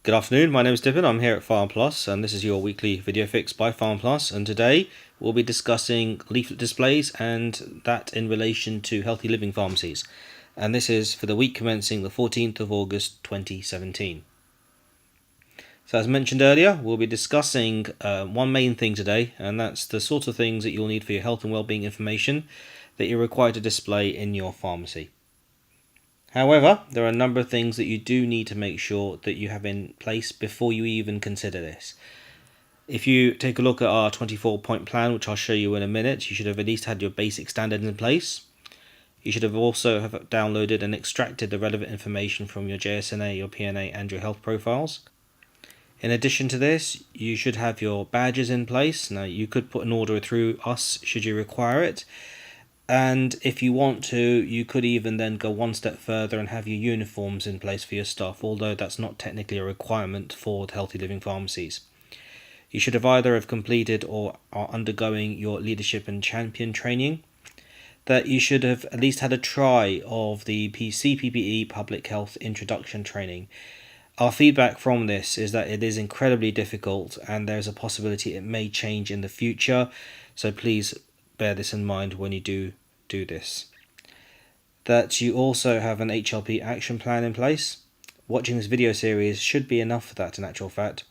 Good afternoon, my name is Dippin, I'm here at Farm Plus and this is your weekly video fix by Farm Plus, and today we'll be discussing leaflet displays and that in relation to healthy living pharmacies. And this is for the week commencing the 14th of August 2017. So as mentioned earlier, we'll be discussing one main thing today, and that's the sort of things that you'll need for your health and wellbeing information that you're required to display in your pharmacy. However, there are a number of things that you do need to make sure that you have in place before you even consider this. If you take a look at our 24-point plan, which I'll show you in a minute, you should have at least had your basic standards in place. You should have also downloaded and extracted the relevant information from your JSNA, your PNA and your health profiles. In addition to this, you should have your badges in place. Now, you could put an order through us should you require it. And if you want to, you could even then go one step further and have your uniforms in place for your staff, although that's not technically a requirement for healthy living pharmacies. You should have either have completed or are undergoing your leadership and champion training. That you should have at least had a try of the CPPE Public Health Introduction Training. Our feedback from this is that it is incredibly difficult and there's a possibility it may change in the future, so please bear this in mind when you do this. That you also have an HLP action plan in place. Watching this video series should be enough for that in actual fact.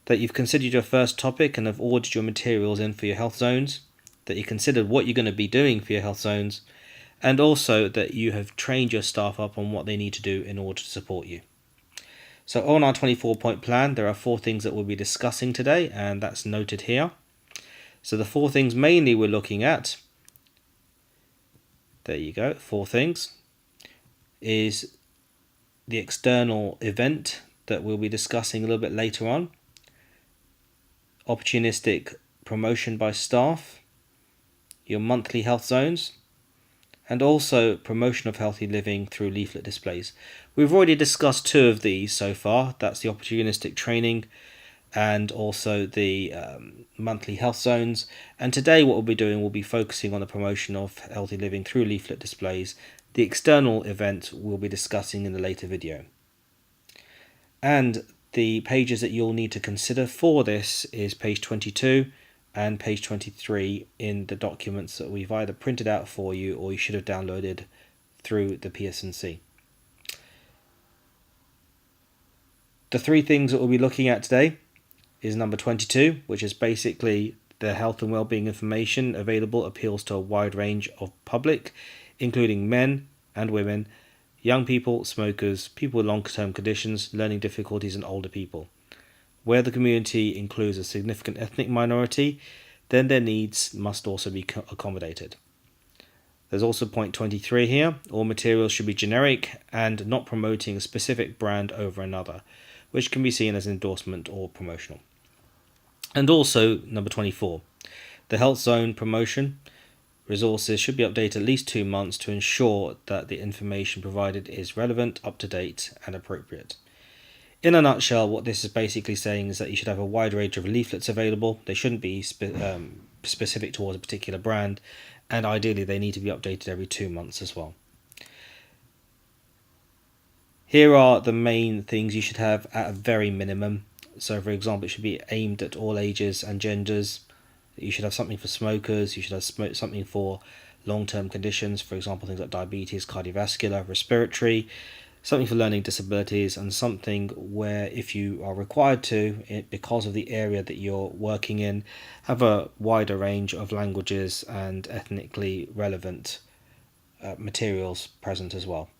That you've considered your first topic and have ordered your materials in for your health zones. That you considered what you're going to be doing for your health zones. And also that you have trained your staff up on what they need to do in order to support you. So on our 24-point plan, there are 4 things that we'll be discussing today, and that's noted here. So the 4 things mainly we're looking at, there you go, 4 things, is the external event that we'll be discussing a little bit later on, opportunistic promotion by staff, your monthly health zones, and also promotion of healthy living through leaflet displays. We've already discussed 2 of these so far. That's the opportunistic training and also the monthly health zones. And today what we'll be doing, we'll be focusing on the promotion of healthy living through leaflet displays. The external event we'll be discussing in a later video. And the pages that you'll need to consider for this is page 22 and page 23 in the documents that we've either printed out for you or you should have downloaded through the PSNC. The 3 things that we'll be looking at today is number 22, which is basically the health and wellbeing information available appeals to a wide range of public, including men and women, young people, smokers, people with long-term conditions, learning difficulties, and older people. Where the community includes a significant ethnic minority, then their needs must also be accommodated. There's also point 23 here. All materials should be generic and not promoting a specific brand over another, which can be seen as endorsement or promotional. And also number 24, the health zone promotion resources should be updated at least 2 months to ensure that the information provided is relevant, up to date, and appropriate. In a nutshell, what this is basically saying is that you should have a wide range of leaflets available. They shouldn't be specific towards a particular brand, and ideally they need to be updated every 2 months as well. Here are the main things you should have at a very minimum. So for example, it should be aimed at all ages and genders. You should have something for smokers. You should have something for long-term conditions, for example, things like diabetes, cardiovascular, respiratory, something for learning disabilities, and something where if you are required to, because of the area that you're working in, have a wider range of languages and ethnically relevant materials present as well.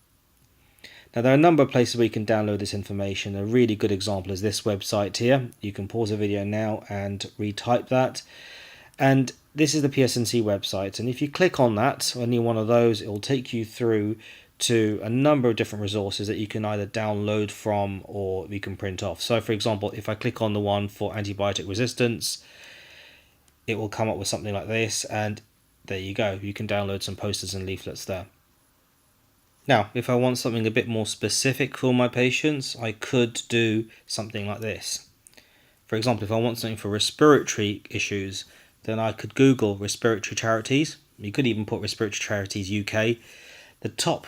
Now, there are a number of places where you can download this information. A really good example is this website here. You can pause the video now and retype that. And this is the PSNC website. And if you click on that, any one of those, it will take you through to a number of different resources that you can either download from or you can print off. So, for example, if I click on the one for antibiotic resistance, it will come up with something like this. And there you go. You can download some posters and leaflets there. Now, if I want something a bit more specific for my patients, I could do something like this. For example, if I want something for respiratory issues, then I could Google respiratory charities. You could even put respiratory charities UK. The top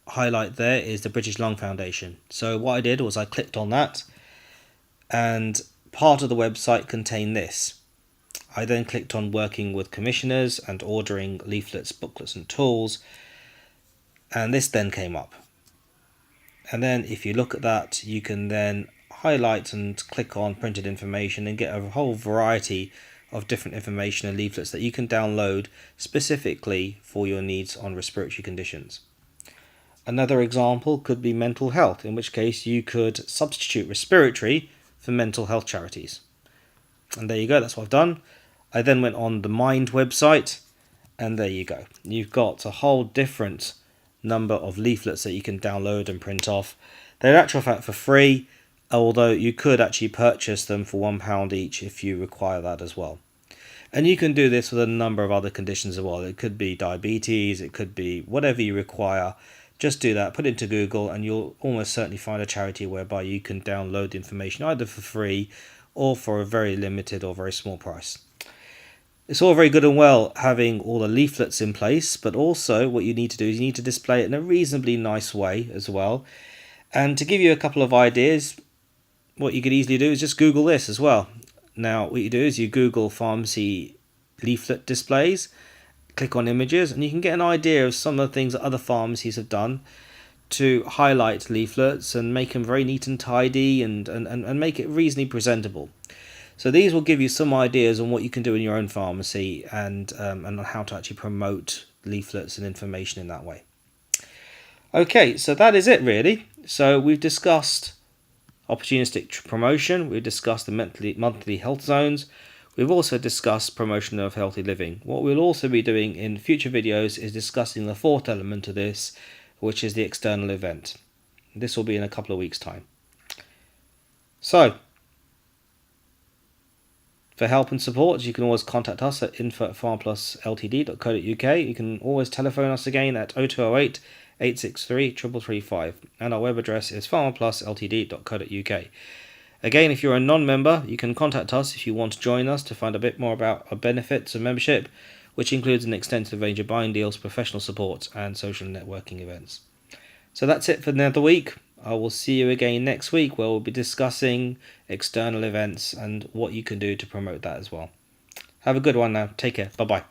highlight there is the British Lung Foundation. So what I did was I clicked on that, and part of the website contained this. I then clicked on working with commissioners and ordering leaflets, booklets and tools, and this then came up. And then if you look at that, you can then highlight and click on printed information and get a whole variety of different information and leaflets that you can download specifically for your needs on respiratory conditions. Another example could be mental health, in which case you could substitute respiratory for mental health charities. And there you go, that's what I've done. I then went on the Mind website, and there you go. You've got a whole different number of leaflets that you can download and print off. They're in actual fact for free, although you could actually purchase them for £1 each if you require that as well. And you can do this with a number of other conditions as well. It could be diabetes, it could be whatever you require. Just do that, put it into Google, and you'll almost certainly find a charity whereby you can download the information either for free or for a very limited or very small price. It's all very good and well having all the leaflets in place, but also what you need to do is you need to display it in a reasonably nice way as well. And to give you a couple of ideas, what you could easily do is just Google this as well. Now what you do is you Google pharmacy leaflet displays, click on images, and you can get an idea of some of the things that other pharmacies have done to highlight leaflets and make them very neat and tidy and make it reasonably presentable. So these will give you some ideas on what you can do in your own pharmacy and how to actually promote leaflets and information in that way. Okay, so that is it really. So we've discussed opportunistic promotion, we've discussed the monthly health zones, we've also discussed promotion of healthy living. What we'll also be doing in future videos is discussing the fourth element of this, which is the external event. This will be in a couple of weeks' time. So, for help and support, you can always contact us at info@pharmplusltd.co.uk. You can always telephone us again at 0208 863 3335, and our web address is pharmplusltd.co.uk. Again, if you're a non-member, you can contact us if you want to join us to find a bit more about our benefits of membership, which includes an extensive range of buying deals, professional support, and social networking events. So that's it for another week. I will see you again next week, where we'll be discussing external events and what you can do to promote that as well. Have a good one now. Take care. Bye-bye.